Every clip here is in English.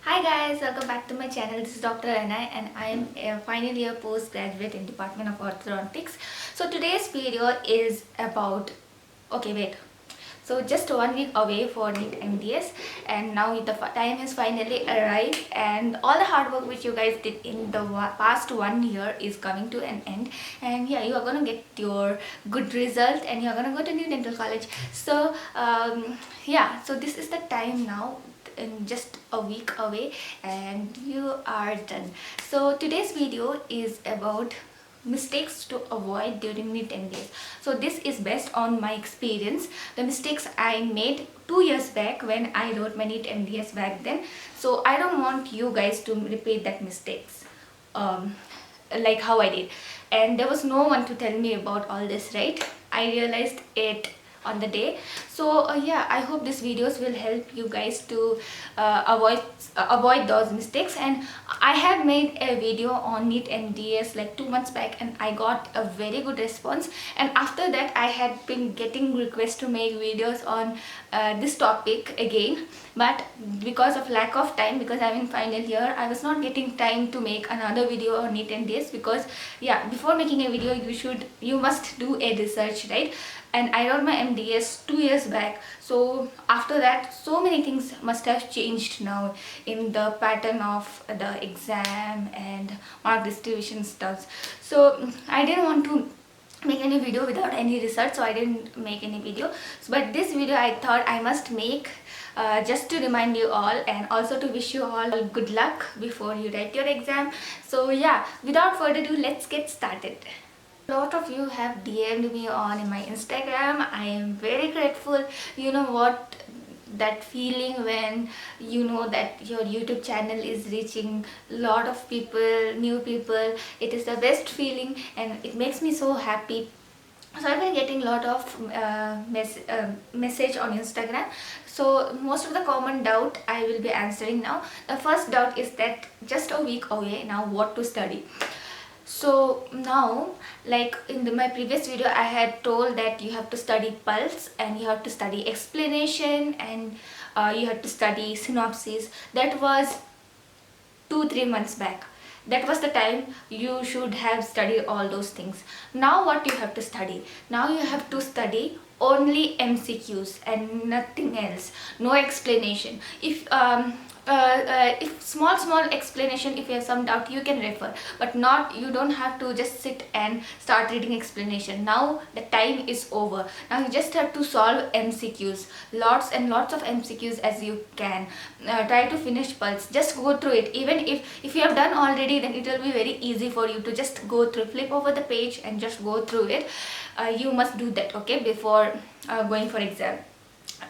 Hi guys, welcome back to my channel. This is Dr. Annamarie and I am a final year postgraduate in Department of Orthodontics. So today's video is about, so just 1 week away for Neet Mds, and now the time has finally arrived and all the hard work which you guys did in the past 1 year is coming to an end, and yeah, you are gonna get your good result and you are gonna go to new dental college. So yeah, so this is the time now, in just a week away and you are done. So today's video is about mistakes to avoid during Neet Mds. So this is based on my experience, the mistakes I made 2 years back when I wrote my Neet Mds back then. So I don't want you guys to repeat that mistakes like how I did, and there was no one to tell me about all this, right? I realized it on the day. So yeah, I hope these videos will help you guys to avoid those mistakes. And I have made a video on Neet Mds like 2 months back and I got a very good response, and after that I had been getting requests to make videos on this topic again, but because of lack of time, because I'm in final year, I was not getting time to make another video on Neet Mds. Because yeah, before making a video you must do a research, right? And I wrote my MDS 2 years back, so after that so many things must have changed now in the pattern of the exam and mark distribution stuff. So I didn't want to make any video without any research, so I didn't make any video. But this video I thought I must make just to remind you all and also to wish you all good luck before you write your exam. So yeah, without further ado, let's get started. A lot of you have DM'd me on my Instagram. I am very grateful. You know what, that feeling when you know that your YouTube channel is reaching a lot of people, new people, it is the best feeling and it makes me so happy. So I've been getting a lot of message on Instagram. So most of the common doubt I will be answering now. The first doubt is that just a week away now, what to study. So now, like in my previous video, I had told that you have to study pulse and you have to study explanation and you have to study synopsis. That was 2-3 months back. That was the time you should have studied all those things. Now what you have to study? Now you have to study only MCQs and nothing else. No explanation. If small explanation, if you have some doubt, you can refer, but not, you don't have to just sit and start reading explanation. Now the time is over. Now you just have to solve MCQs, lots and lots of MCQs as you can. Try to finish pulse, just go through it. Even if you have done already, then it will be very easy for you to just go through, flip over the page and just go through it. You must do that, okay, before going for exam.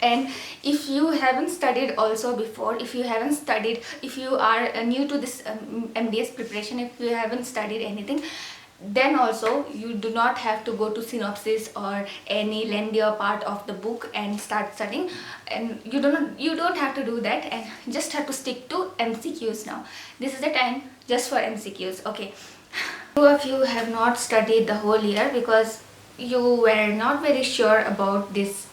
And if you haven't studied also before, if you are new to this MDS preparation, if you haven't studied anything, then also you do not have to go to synopsis or any lengthier part of the book and start studying. And you don't have to do that, and just have to stick to MCQs now. This is the time just for MCQs, okay? Two of you have not studied the whole year because you were not very sure about this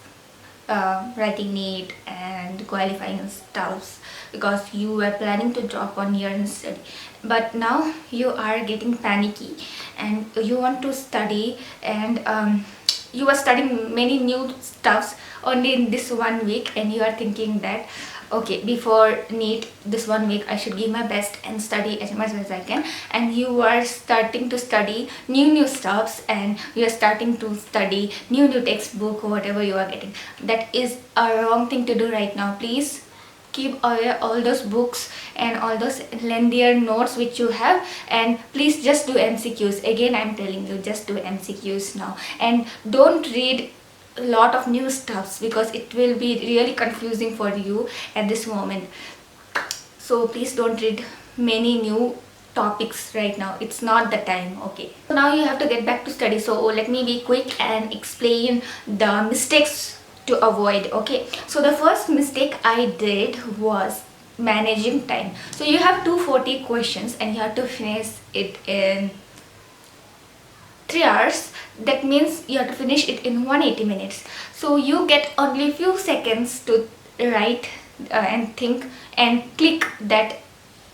writing NEET and qualifying stuffs, because you were planning to drop 1 year and study. But now you are getting panicky and you want to study, and you are studying many new stuffs only in this 1 week, and you are thinking that okay, before NEET, this 1 week I should give my best and study as much as I can. And you are starting to study new stuffs, and you are starting to study new textbook or whatever you are getting. That is a wrong thing to do right now. Please keep away all those books and all those lengthier notes which you have, and please just do MCQs. Again, I'm telling you, just do MCQs now, and don't read a lot of new stuffs because it will be really confusing for you at this moment. So please don't read many new topics right now. It's not the time, okay? So now you have to get back to study. So let me be quick and explain the mistakes to avoid, okay? So the first mistake I did was managing time. So you have 240 questions and you have to finish it in 3 hours. That means you have to finish it in 180 minutes. So you get only few seconds to write and think and click that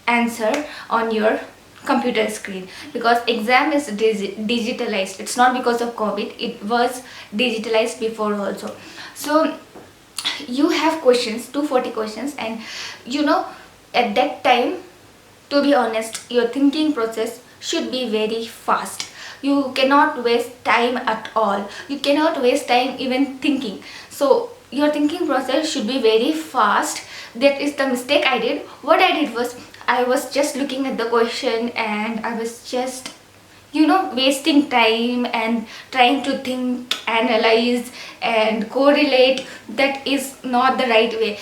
answer on your computer screen, because exam is digitalized. It's not because of COVID, it was digitalized before also. So you have questions, 240 questions, and at that time, to be honest, your thinking process should be very fast. You cannot waste time at all. You cannot waste time even thinking. So your thinking process should be very fast. That is the mistake I did. What I did was, I was just looking at the question and I was just wasting time and trying to think, analyze and correlate. That is not the right way.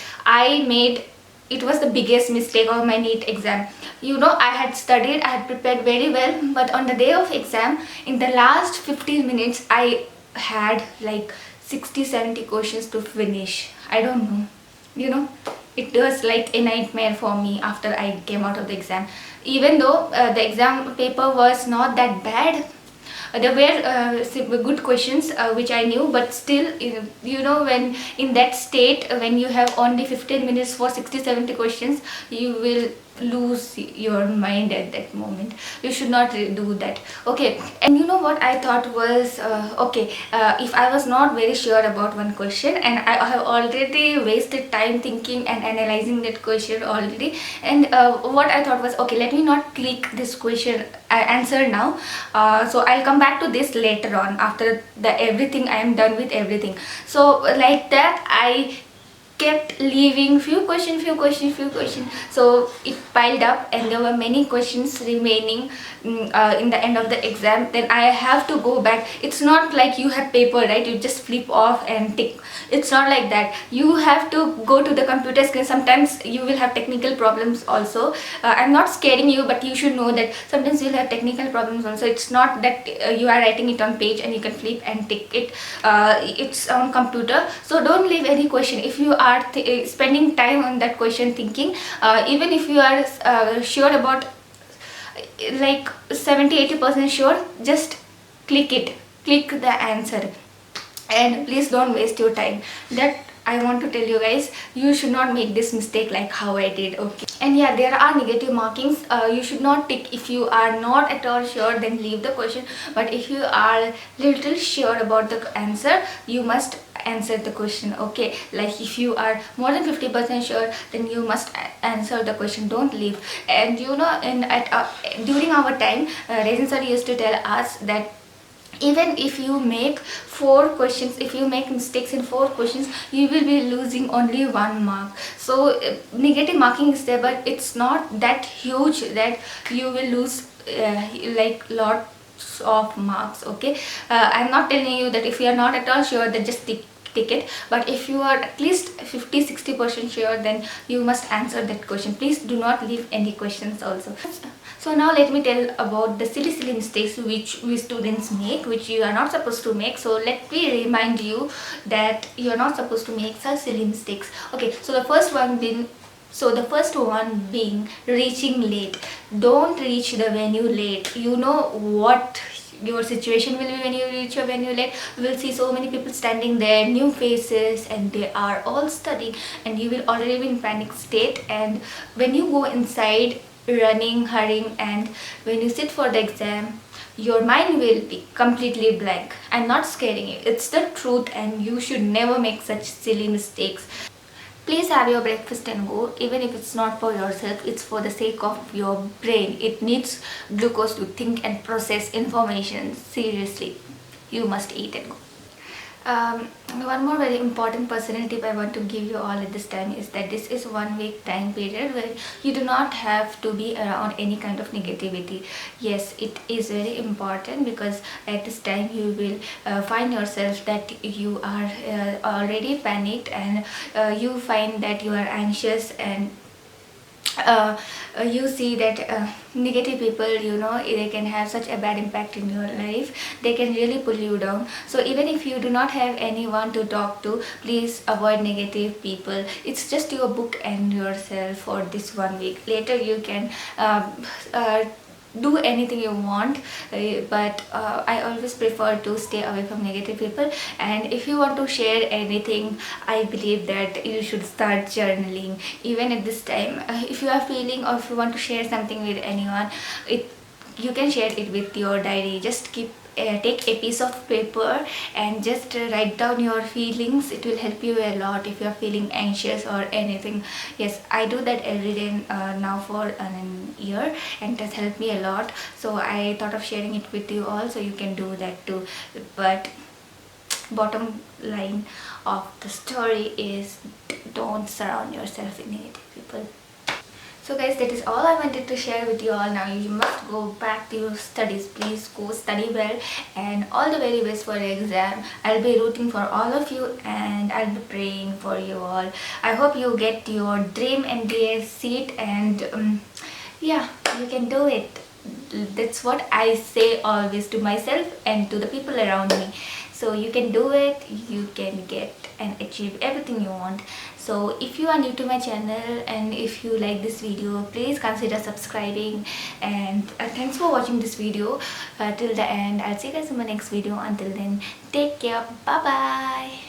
It was the biggest mistake of my NEET exam. I had studied, I had prepared very well, but on the day of exam, in the last 15 minutes, I had like 60-70 questions to finish. I don't know. It was like a nightmare for me after I came out of the exam. Even though the exam paper was not that bad, there were good questions which I knew, but still, when in that state, when you have only 15 minutes for 60-70 questions, you will lose your mind at that moment. You should not do that. Okay, and you know what I thought was, if I was not very sure about one question and I have already wasted time thinking and analyzing that question already, and what I thought was, okay, let me not click this question answer now. So I'll come back to this later on, after the everything I am done with everything. So like that, I kept leaving few questions. So it piled up and there were many questions remaining in the end of the exam. Then I have to go back. It's not like you have paper, right? You just flip off and tick. It's not like that. You have to go to the computer screen. Sometimes you will have technical problems also. I'm not scaring you, but you should know that sometimes you'll have technical problems also. It's not that you are writing it on page and you can flip and tick it. It's on computer. So don't leave any question. If you are spending time on that question thinking, even if you are sure about like 70-80% sure, just click the answer, and please don't waste your time. That I want to tell you guys, you should not make this mistake like how I did. Okay, and yeah, there are negative markings. You should not tick. If you are not at all sure, then leave the question. But if you are little sure about the answer, you must answer the question. Okay, like if you are more than 50% sure, then you must answer the question. Don't leave. And during our time, Raisin sir used to tell us that even if you make 4 questions, if you make mistakes in 4 questions, you will be losing only 1 mark. So negative marking is there, but it's not that huge that you will lose like lots of marks. Okay, I'm not telling you that if you are not at all sure, then just tick it. But if you are at least 50-60% sure, then you must answer that question. Please do not leave any questions also. So now let me tell about the silly mistakes which we students make, which you are not supposed to make. So let me remind you that you are not supposed to make such silly mistakes. Okay, so the first one being reaching late. Don't reach the venue late. You know what your situation will be when you reach your venue late. You will see so many people standing there, new faces, and they are all studying, and you will already be in panic state. And when you go inside, running, hurrying, and when you sit for the exam, your mind will be completely blank. I'm not scaring you, it's the truth, and you should never make such silly mistakes. Please have your breakfast and go. Even if it's not for yourself, it's for the sake of your brain. It needs glucose to think and process information. Seriously, you must eat and go. One more very important personal tip I want to give you all at this time is that this is 1 week time period where you do not have to be around any kind of negativity. Yes, it is very important, because at this time you will find yourself that you are already panicked, and you find that you are anxious, and you see that negative people, they can have such a bad impact in your life. They can really pull you down. So even if you do not have anyone to talk to, please avoid negative people. It's just your book and yourself for this 1 week. Later you can do anything you want, but I always prefer to stay away from negative people. And if you want to share anything, I believe that you should start journaling even at this time. If you are feeling, or if you want to share something with anyone, it you can share it with your diary. Just take a piece of paper and just write down your feelings. It will help you a lot if you are feeling anxious or anything. Yes, I do that every day now for an year, and it has helped me a lot. So I thought of sharing it with you all, so you can do that too. But bottom line of the story is, don't surround yourself with negative people. So guys, that is all I wanted to share with you all. Now you must go back to your studies. Please go study well, and all the very best for your exam. I'll be rooting for all of you, and I'll be praying for you all. I hope you get your dream MBA seat, and yeah, you can do it. That's what I say always to myself and to the people around me. So you can do it, you can get and achieve everything you want. So if you are new to my channel, and if you like this video, please consider subscribing. And thanks for watching this video till the end. I'll see you guys in my next video. Until then, take care. Bye bye.